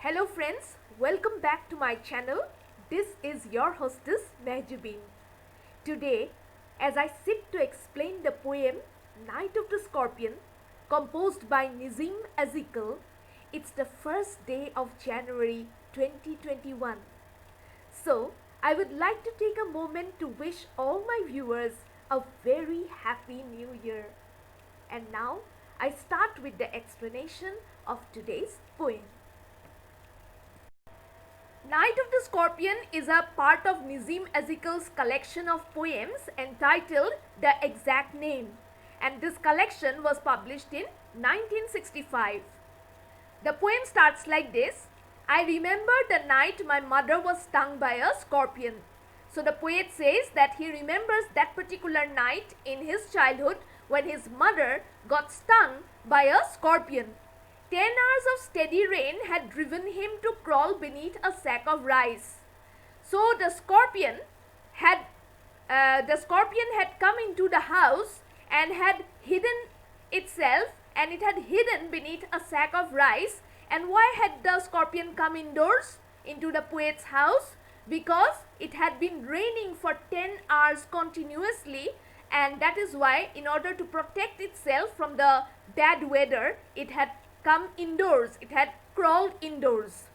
Hello friends, welcome back to my channel. This is your hostess Mehjabeen. Today, as I sit to explain the poem Night of the Scorpion composed by Nizim Ezekiel, it's the first day of January 2021. So, I would like to take a moment to wish all my viewers a very happy new year. And now, I start with the explanation of today's poem. Night of the Scorpion is a part of Nizim Ezekiel's collection of poems entitled The Exact Name, and this collection was published in 1965. The poem starts like this: I remember the night my mother was stung by a scorpion. So the poet says that he remembers that particular night in his childhood when his mother got stung by a scorpion. 10 hours of steady rain had driven him to crawl beneath a sack of rice. So the scorpion had come into the house and had hidden itself, and it had hidden beneath a sack of rice. And why had the scorpion come indoors into the poet's house? Because it had been raining for 10 hours continuously, and that is why, in order to protect itself from the bad weather, it had come indoors, it had crawled indoors.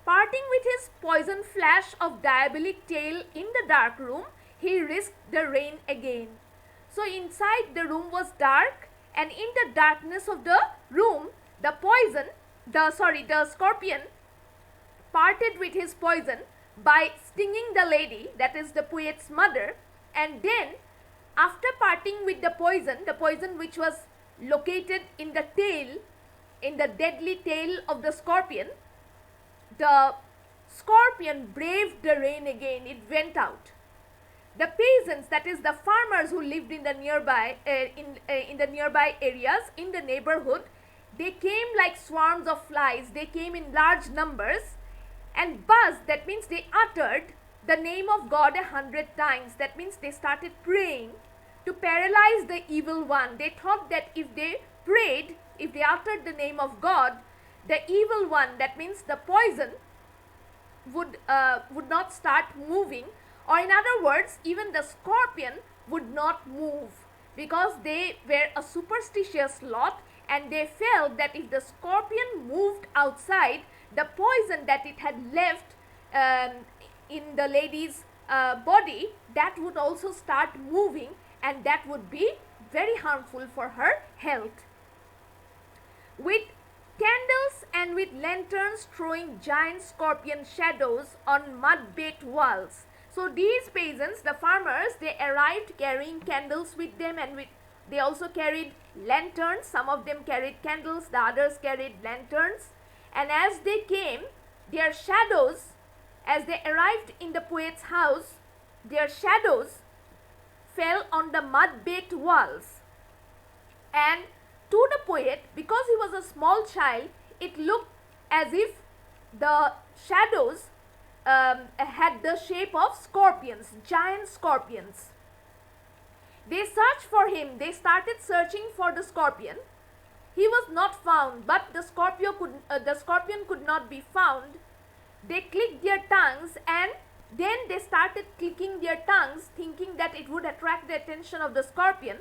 Parting with his poison flash of diabolic tail in the dark room, he risked the rain again. So inside the room was dark, and in the darkness of the room, the scorpion parted with his poison by stinging the lady, that is the poet's mother, and then after parting with the poison which was located in the tail, in the deadly tail of the scorpion braved the rain again. It went out. The peasants, that is the farmers who lived in the nearby areas, in the neighborhood, they came like swarms of flies. They came in large numbers and buzzed, that means they uttered the name of God 100 times. That means they started praying to paralyze the evil one. They thought that if they prayed, if they uttered the name of God, the evil one, that means the poison, would not start moving, or in other words, even the scorpion would not move, because they were a superstitious lot, and they felt that if the scorpion moved outside, the poison that it had left in the lady's body, that would also start moving, and that would be very harmful for her health. With candles and with lanterns throwing giant scorpion shadows on mud-baked walls. So these peasants, the farmers, they arrived carrying candles with them, and they also carried lanterns. Some of them carried candles, the others carried lanterns. And as they came, their shadows, as they arrived in the poet's house, their shadows fell on the mud-baked walls. And to the poet, because he was a small child, it looked as if the shadows had the shape of scorpions, giant scorpions. They searched for him. They started searching for the scorpion. He was not found, but the scorpion could not be found. They clicked their tongues, and then they started clicking their tongues, thinking that it would attract the attention of the scorpion.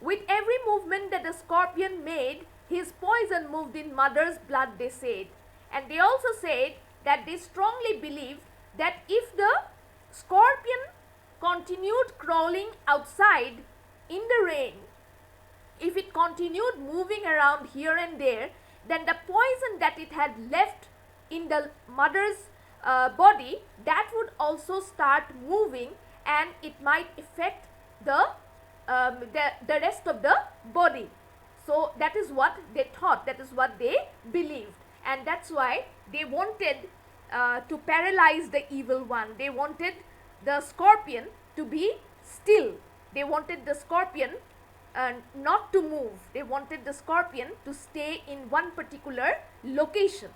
With every movement that the scorpion made, his poison moved in mother's blood, they said. And they also said that they strongly believed that if the scorpion continued crawling outside in the rain, if it continued moving around here and there, then the poison that it had left in the mother's body, that would also start moving, and it might affect the rest of the body. So that is what they thought, that is what they believed, and that's why they wanted to paralyze the evil one. They wanted the scorpion to be still. They wanted the scorpion not to move. They wanted the scorpion to stay in one particular location.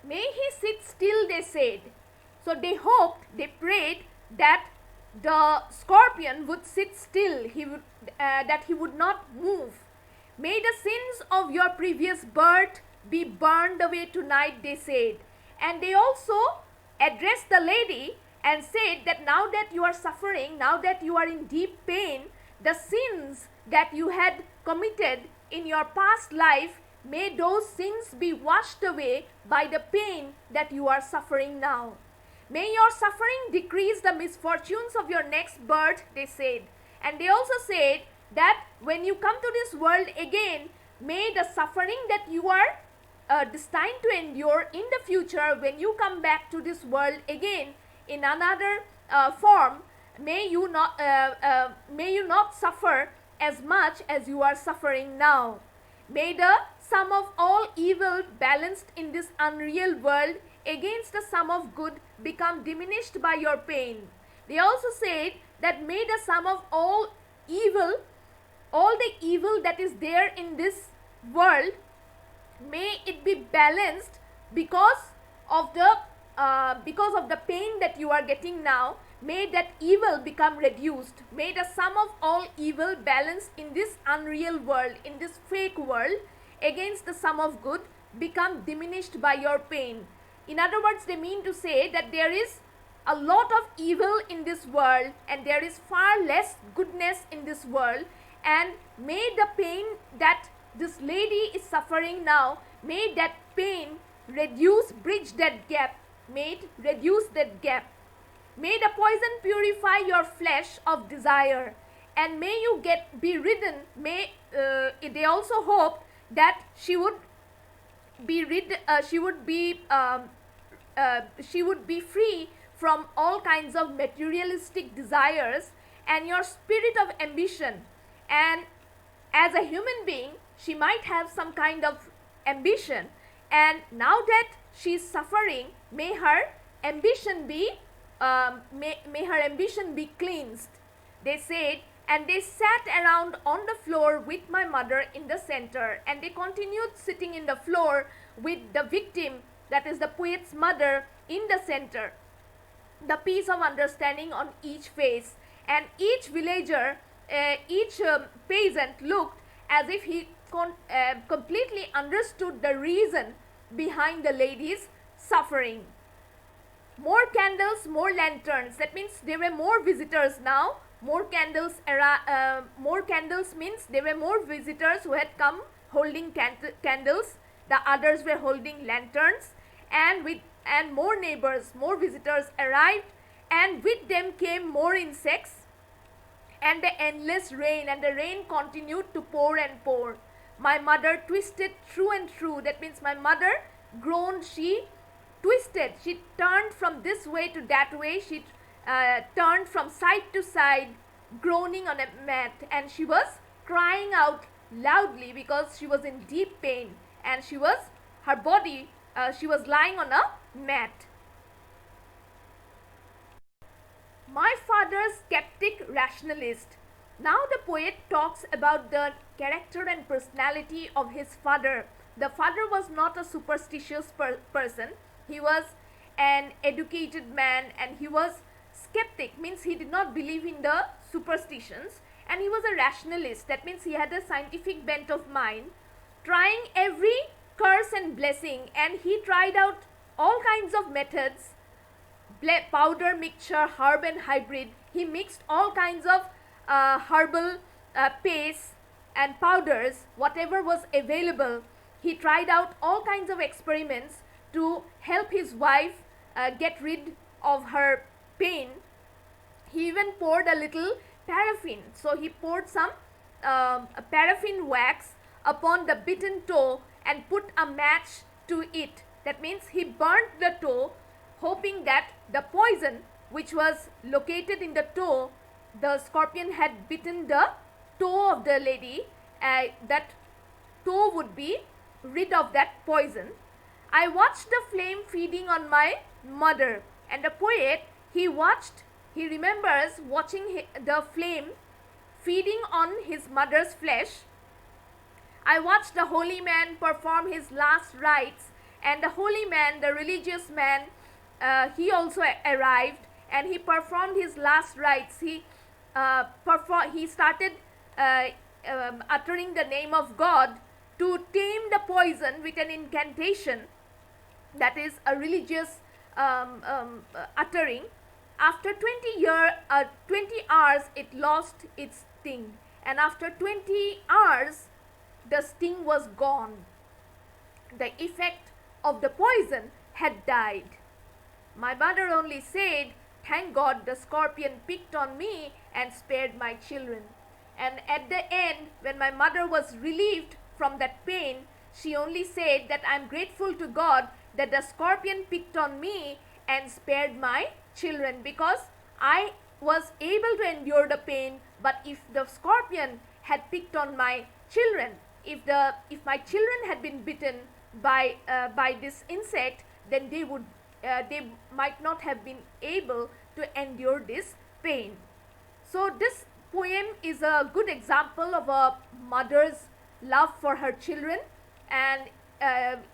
May he sit still, they said. So they hoped, they prayed that the scorpion would sit still, that he would not move. May the sins of your previous birth be burned away tonight, they said. And they also addressed the lady and said that now that you are suffering, now that you are in deep pain, the sins that you had committed in your past life, may those sins be washed away by the pain that you are suffering now. May your suffering decrease the misfortunes of your next birth, they said. And they also said that when you come to this world again, may the suffering that you are destined to endure in the future, when you come back to this world again in another form, may you not suffer as much as you are suffering now. May the sum of all evil balanced in this unreal world against the sum of good become diminished by your pain. They also said that may the sum of all evil, all the evil that is there in this world, may it be balanced because of the pain that you are getting now. May that evil become reduced. May the sum of all evil balanced in this unreal world, in this fake world, against the sum of good become diminished by your pain. In other words, they mean to say that there is a lot of evil in this world and there is far less goodness in this world, and may the pain that this lady is suffering now, may that pain bridge that gap, may it reduce that gap. May the poison purify your flesh of desire, and may you be ridden. They also hoped that she would be free from all kinds of materialistic desires and your spirit of ambition. And as a human being, she might have some kind of ambition, and now that she is suffering, may her ambition be cleansed. They said, and they sat around on the floor with my mother in the center, and they continued sitting in the floor with the victim, that is the poet's mother, in the center. The peace of understanding on each face, and each villager, each peasant looked as if he completely understood the reason behind the lady's suffering. More candles, more lanterns. That means there were more visitors now. More candles means there were more visitors who had come holding candles. The others were holding lanterns, and more neighbors, more visitors arrived, and with them came more insects and the endless rain, and the rain continued to pour and pour. My mother twisted through and through. That means my mother groaned. She twisted. She turned from this way to that way. She turned from side to side, groaning on a mat, and she was crying out loudly because she was in deep pain, and she was lying on a mat. My father's skeptic rationalist. Now the poet talks about the character and personality of his father. The father was not a superstitious person. He was an educated man, and he was skeptic, means he did not believe in the superstitions, and he was a rationalist. That means he had a scientific bent of mind, trying every curse and blessing, and he tried out all kinds of methods, powder, mixture, herb and hybrid. He mixed all kinds of herbal pastes and powders, whatever was available. He tried out all kinds of experiments to help his wife get rid of her pain. He even poured a little paraffin. So he poured some paraffin wax upon the bitten toe and put a match to it. That means he burnt the toe, hoping that the poison which was located in the toe, the scorpion had bitten the toe of the lady, that toe would be rid of that poison. I watched the flame feeding on my mother. And the poet, he remembers watching the flame feeding on his mother's flesh. I watched the holy man perform his last rites, and the holy man, the religious man, he also arrived, and he performed his last rites. He started uttering the name of God to tame the poison with an incantation, that is a religious uttering. After 20 hours it lost its sting, and after 20 hours the sting was gone. The effect of the poison had died. My mother only said, "Thank God the scorpion picked on me and spared my children." And at the end, when my mother was relieved from that pain, she only said that "I'm grateful to God that the scorpion picked on me and spared my children, because I was able to endure the pain, but if the scorpion had picked on my children, if my children had been bitten by this insect, then they might not have been able to endure this pain." So this poem is a good example of a mother's love for her children, and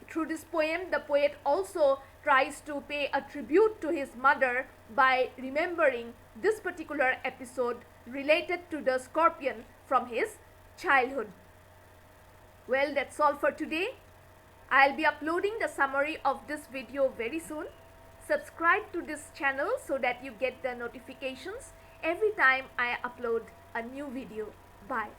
through this poem the poet also tries to pay a tribute to his mother by remembering this particular episode related to the scorpion from his childhood. Well, that's all for today. I'll be uploading the summary of this video very soon. Subscribe to this channel so that you get the notifications every time I upload a new video. Bye.